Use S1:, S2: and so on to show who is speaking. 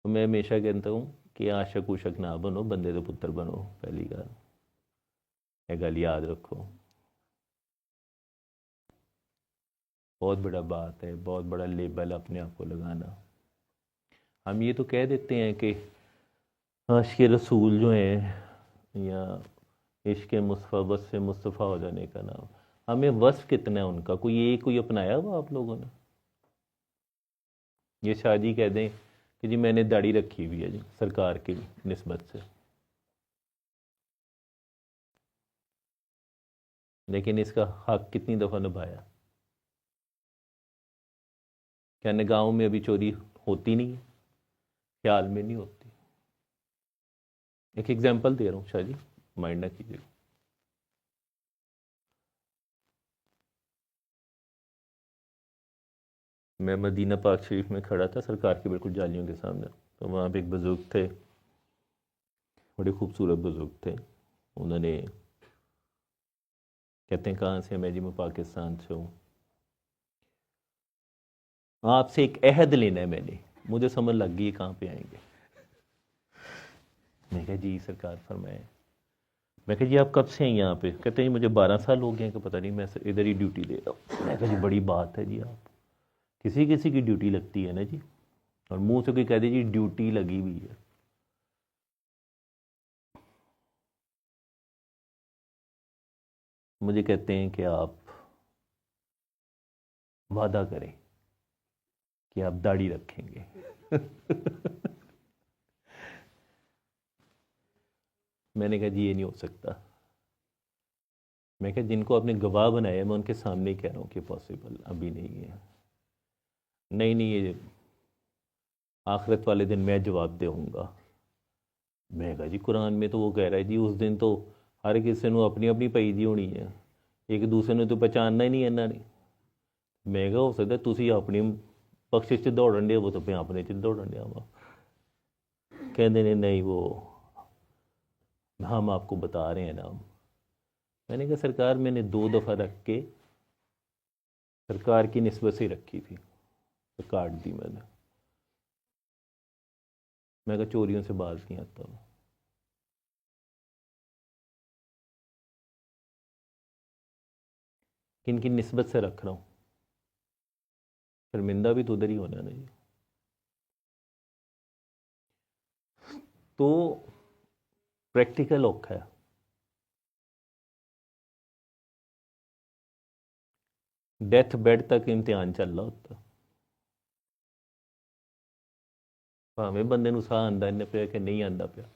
S1: तो मैं हमेशा कहता हूँ कि आशक उशक ना बनो, बंदे दे पुत्र बनो। पहली गल ये गल याद रखो, बहुत बड़ा बात है, बहुत बड़ा लेबल अपने आप को लगाना। हम ये तो कह देते हैं कि इश्क़ रसूल जो है या इश्क़ मुस्तफ़ा, वस से मुस्तफ़ा हो जाने का नाम। हमें वस कितना है उनका, कोई अपनाया हुआ आप लोगों ने? ये शादी कह दें कि जी मैंने दाढ़ी रखी हुई है जी सरकार की निस्बत से, लेकिन इसका हक कितनी दफ़ा निभाया? क्या निगाहों में अभी चोरी होती नहीं है? ख्याल में नहीं होती? एक एग्जाम्पल दे रहा हूँ शाह जी, माइंड ना कीजिएगा। मैं मदीना पाक शरीफ में खड़ा था सरकार के बिल्कुल जालियों के सामने, तो वहाँ पे एक बुज़ुर्ग थे, बड़े खूबसूरत बुज़ुर्ग थे। उन्होंने, कहते हैं कहाँ से? मैं पाकिस्तान से हूँ, आपसे एक अहद लेना है मैंने। मुझे समझ लग गई कहाँ पे आएंगे। मैं कहा जी सरकार फरमाए। मैं कहा जी आप कब से हैं यहाँ पे? कहते हैं मुझे 12 साल हो गए हैं कि पता नहीं, मैं इधर ही ड्यूटी दे रहा हूँ। मैं कहा जी बड़ी बात है जी, आप किसी किसी की ड्यूटी लगती है ना जी, और मुंह से कोई कह दे जी ड्यूटी लगी हुई है। मुझे कहते हैं कि आप वादा करें कि आप दाढ़ी रखेंगे। मैंने कहा जी ये नहीं हो सकता। मैं कहा जिनको आपने गवाह बनाया, मैं उनके सामने ही कह रहा हूँ कि पॉसिबल अभी नहीं है। नहीं नहीं, ये आखिरत वाले दिन मैं जवाब दूंगा। मैं कहा जी कुरान में तो वो कह रहा है जी उस दिन तो हर किसी ने अपनी अपनी पई दी होनी है, एक दूसरे ने तो पहचानना ही नहीं इन्होंने। मैं कहा हो सकता तुसी अपनी पक्ष च दौड़न दे, वो तो मैं अपने च दौड़न दिया वा। कहते ने नहीं वो हम आपको बता रहे हैं नाम। मैंने कहा सरकार मैंने 2 दफ़ा रख के सरकार की निस्बत से रखी थी, तो काट दी मैंने। मैं कहा चोरियों से बाज नहीं आता हूँ। किन किन निस्बत से रख रहा हूँ? शर्मिंदा भी तो उधर ही होना ना जी। तो प्रैक्टिकल औखा है। डेथ बेड तक इम्तिहान चल रहा होता, भावें बंदे नूं साह आंदा इन्ने पिया कि नहीं आंदा पिया।